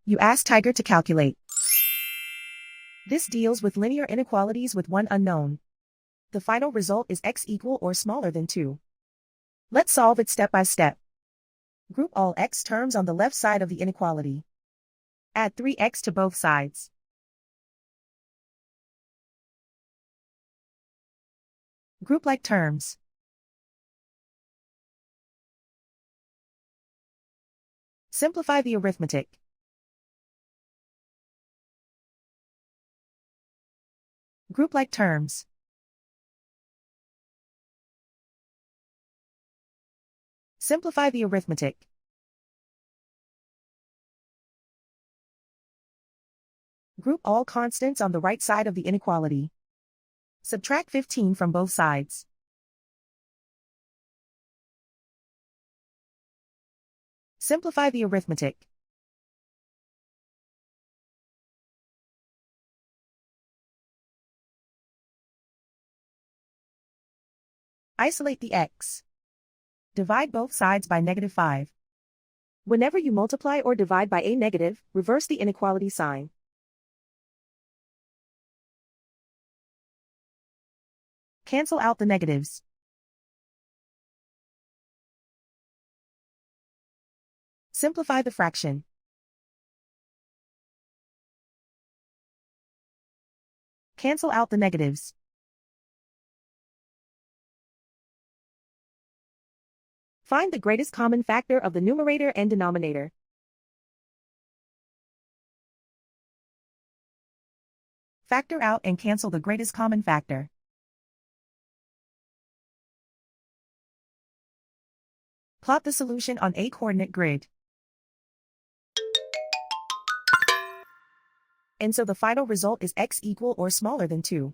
You ask Tiger to calculate. This deals with linear inequalities with one unknown. The final result is x equal or smaller than 2. Let's solve it step by step. Group all x terms on the left side of the inequality. Add 3x to both sides. Group like terms. Simplify the arithmetic. Group like terms. Simplify the arithmetic. Group all constants on the right side of the inequality. Subtract 15 from both sides. Simplify the arithmetic. Isolate the x. Divide both sides by -5. Whenever you multiply or divide by a negative, reverse the inequality sign. Cancel out the negatives. Simplify the fraction. Cancel out the negatives. Find the greatest common factor of the numerator and denominator. Factor out and cancel the greatest common factor. Plot the solution on a coordinate grid. And so the final result is x equal or smaller than 2.